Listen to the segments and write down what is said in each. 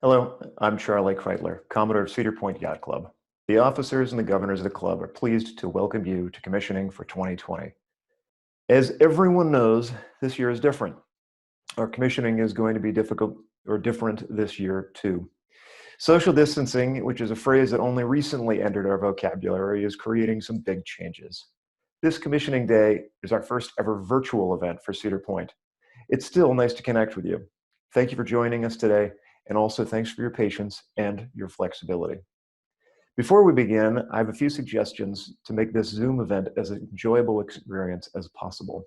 Hello, I'm Charlie Kreitler, Commodore of Cedar Point Yacht Club. The officers and the governors of the club are pleased to welcome you to commissioning for 2020. As everyone knows, this year is different. Our commissioning is going to be different this year too. Social distancing, which is a phrase that only recently entered our vocabulary, is creating some big changes. This commissioning day is our first ever virtual event for Cedar Point. It's still nice to connect with you. Thank you for joining us today, and also thanks for your patience and your flexibility. Before we begin, I have a few suggestions to make this Zoom event as an enjoyable experience as possible.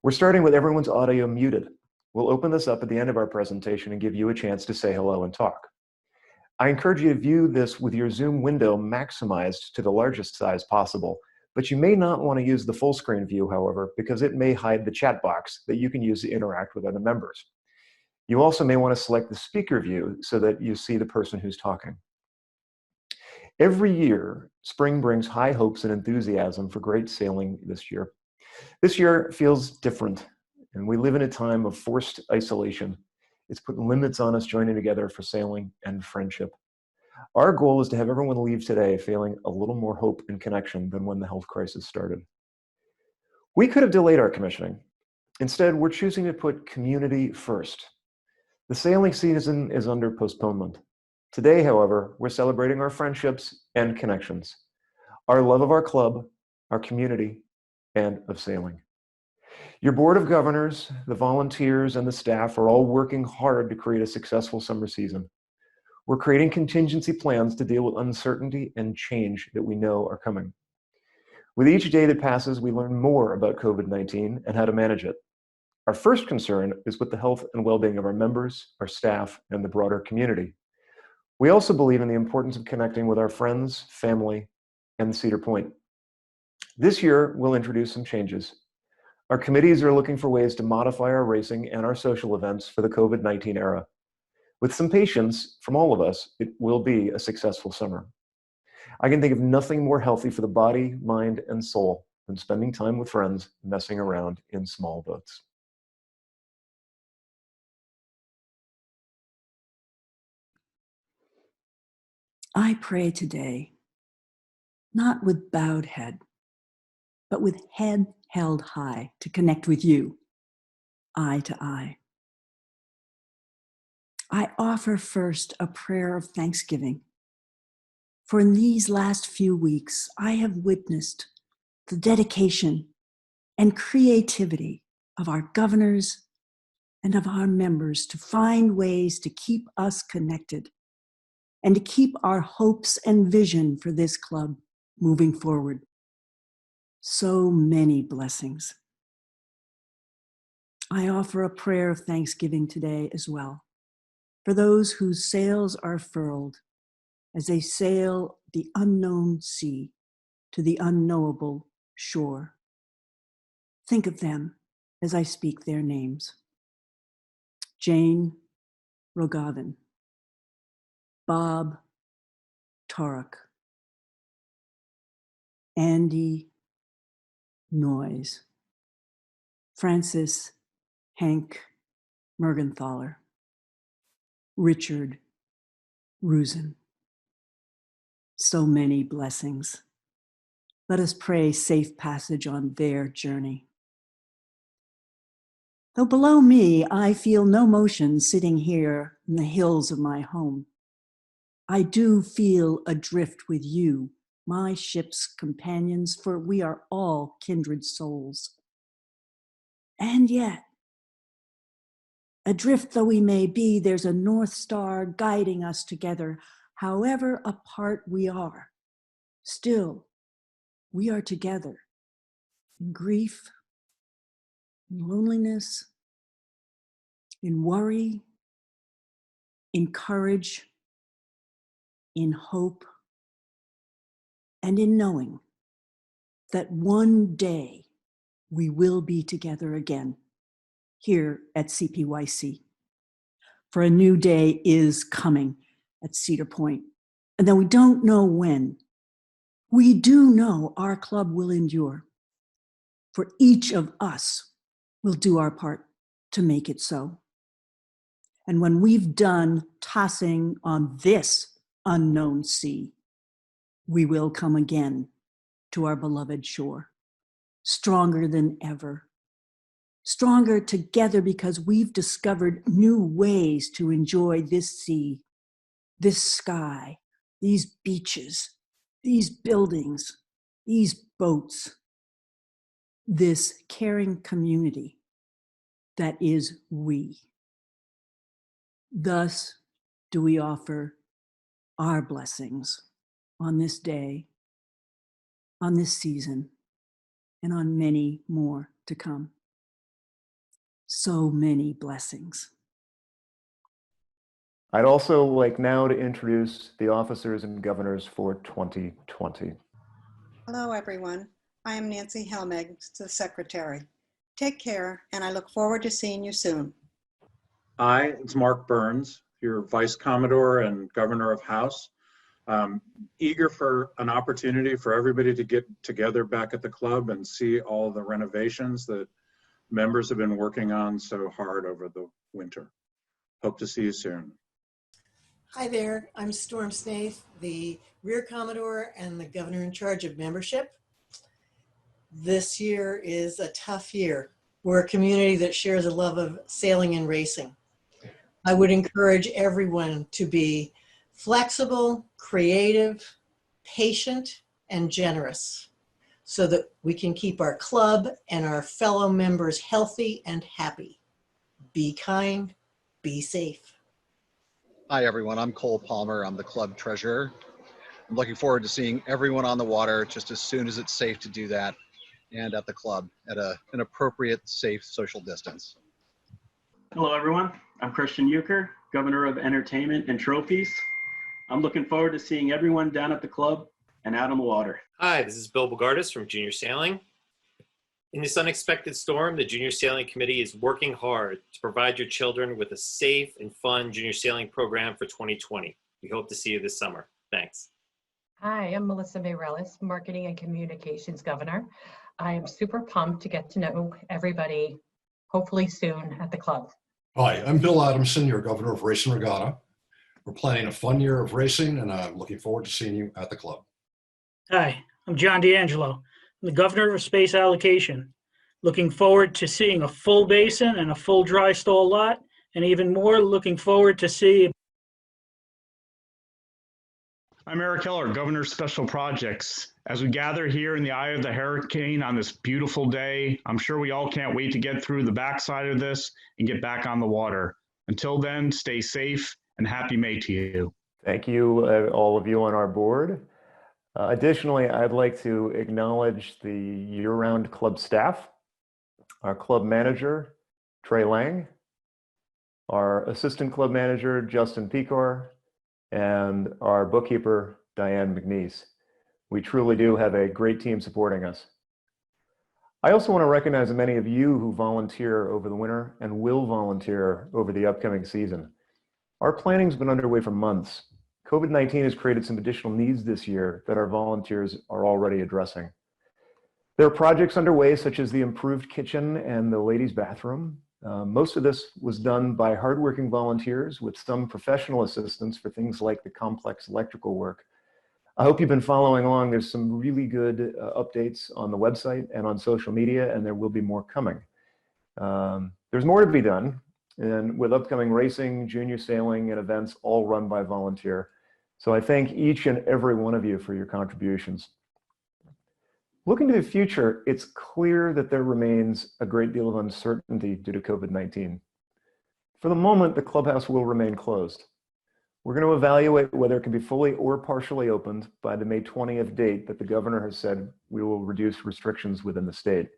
We're starting with everyone's audio muted. We'll open this up at the end of our presentation and give you a chance to say hello and talk. I encourage you to view this with your Zoom window maximized to the largest size possible, but you may not want to use the full screen view, however, because it may hide the chat box that you can use to interact with other members. You also may want to select the speaker view so that you see the person who's talking. Every year, spring brings high hopes and enthusiasm for great sailing this year. This year feels different, and we live in a time of forced isolation. It's put limits on us joining together for sailing and friendship. Our goal is to have everyone leave today feeling a little more hope and connection than when the health crisis started. We could have delayed our commissioning. Instead, we're choosing to put community first. The sailing season is under postponement. Today, however, we're celebrating our friendships and connections, our love of our club, our community, and of sailing. Your board of governors, the volunteers, and the staff are all working hard to create a successful summer season. We're creating contingency plans to deal with uncertainty and change that we know are coming. With each day that passes, we learn more about COVID-19 and how to manage it. Our first concern is with the health and well-being of our members, our staff, and the broader community. We also believe in the importance of connecting with our friends, family, and Cedar Point. This year, we'll introduce some changes. Our committees are looking for ways to modify our racing and our social events for the COVID-19 era. With some patience from all of us, it will be a successful summer. I can think of nothing more healthy for the body, mind, and soul than spending time with friends messing around in small boats. I pray today, not with bowed head, but with head held high to connect with you, eye to eye. I offer first a prayer of thanksgiving, for in these last few weeks, I have witnessed the dedication and creativity of our governors and of our members to find ways to keep us connected and to keep our hopes and vision for this club moving forward. So many blessings. I offer a prayer of thanksgiving today as well for those whose sails are furled as they sail the unknown sea to the unknowable shore. Think of them as I speak their names. Jane Rogovin, Bob Torok, Andy Noyes, Francis Hank Mergenthaler, Richard Rusin. So many blessings. Let us pray safe passage on their journey. Though below me, I feel no motion sitting here in the hills of my home, I do feel adrift with you, my ship's companions, for we are all kindred souls. And yet, adrift though we may be, there's a North Star guiding us together. However apart we are, still we are together in grief, in loneliness, in worry, in courage, in hope, and in knowing that one day we will be together again here at CPYC. For a new day is coming at Cedar Point. And though we don't know when, we do know our club will endure. For each of us will do our part to make it so. And when we've done tossing on this unknown sea, we will come again to our beloved shore, stronger than ever, stronger together because we've discovered new ways to enjoy this sea, this sky, these beaches, these buildings, these boats, this caring community that is we. Thus do we offer our blessings on this day, on this season, and on many more to come. So many blessings. I'd also like now to introduce the officers and governors for 2020. Hello, everyone. I am Nancy Helmig, the Secretary. Take care, and I look forward to seeing you soon. Hi, it's Mark Burns, your Vice Commodore and Governor of House. Eager for an opportunity for everybody to get together back at the club and see all the renovations that members have been working on so hard over the winter. Hope to see you soon. Hi there, I'm Storm Snaith, the Rear Commodore and the Governor in charge of membership. This year is a tough year. We're a community that shares a love of sailing and racing. I would encourage everyone to be flexible, creative, patient, and generous so that we can keep our club and our fellow members healthy and happy. Be kind, be safe. Hi everyone, I'm Cole Palmer. I'm the club treasurer. I'm looking forward to seeing everyone on the water just as soon as it's safe to do that and at the club at an appropriate, safe social distance. Hello everyone, I'm Christian Euchre, Governor of Entertainment and Trophies. I'm looking forward to seeing everyone down at the club and out on the water. Hi, this is Bill Bogardus from Junior Sailing. In this unexpected storm, the Junior Sailing Committee is working hard to provide your children with a safe and fun junior sailing program for 2020. We hope to see you this summer. Thanks. Hi, I'm Melissa Mayrelis, Marketing and Communications Governor. I am super pumped to get to know everybody, hopefully soon at the club. Hi, I'm Bill Adamson, your Governor of Race and Regatta. We're planning a fun year of racing, and I'm looking forward to seeing you at the club. Hi, I'm John D'Angelo, the Governor of Space Allocation. Looking forward to seeing a full basin and a full dry stall lot, and even more looking forward to see. I'm Eric Keller, Governor of Special Projects. As we gather here in the eye of the hurricane on this beautiful day, I'm sure we all can't wait to get through the backside of this and get back on the water. Until then, stay safe and happy May to you. Thank you, all of you on our board. Additionally, I'd like to acknowledge the year-round club staff, our club manager, Trey Lang, our assistant club manager, Justin Pecor, and our bookkeeper, Diane McNeese. We truly do have a great team supporting us. I also want to recognize many of you who volunteer over the winter and will volunteer over the upcoming season. Our planning's been underway for months. COVID-19 has created some additional needs this year that our volunteers are already addressing. There are projects underway such as the improved kitchen and the ladies' bathroom. Most of this was done by hardworking volunteers with some professional assistance for things like the complex electrical work. I hope you've been following along. There's some really good updates on the website and on social media, and there will be more coming. There's more to be done, and with upcoming racing, junior sailing, and events all run by volunteer. So I thank each and every one of you for your contributions. Looking to the future, it's clear that there remains a great deal of uncertainty due to COVID-19. For the moment, the clubhouse will remain closed. We're going to evaluate whether it can be fully or partially opened by the May 20th date that the governor has said we will reduce restrictions within the state.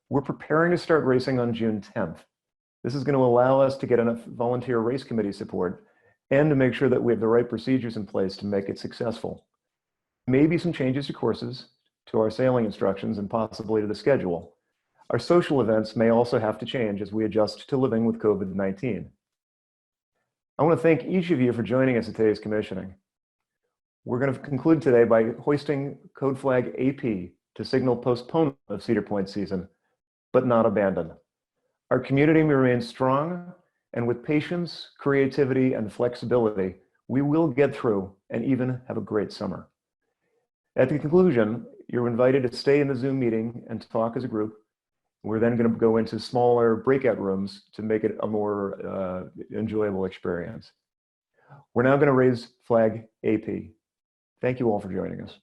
We're preparing to start racing on June 10th. This is going to allow us to get enough volunteer race committee support and to make sure that we have the right procedures in place to make it successful. Maybe some changes to courses, to our sailing instructions, and possibly to the schedule. Our social events may also have to change as we adjust to living with COVID-19. I want to thank each of you for joining us at today's commissioning. We're going to conclude today by hoisting code flag AP to signal postponement of Cedar Point season, but not abandon. Our community remains strong, And with patience, creativity, and flexibility, we will get through and even have a great summer. At the conclusion, you're invited to stay in the Zoom meeting and talk as a group. We're then going to go into smaller breakout rooms to make it a more enjoyable experience. We're now going to raise flag AP. Thank you all for joining us.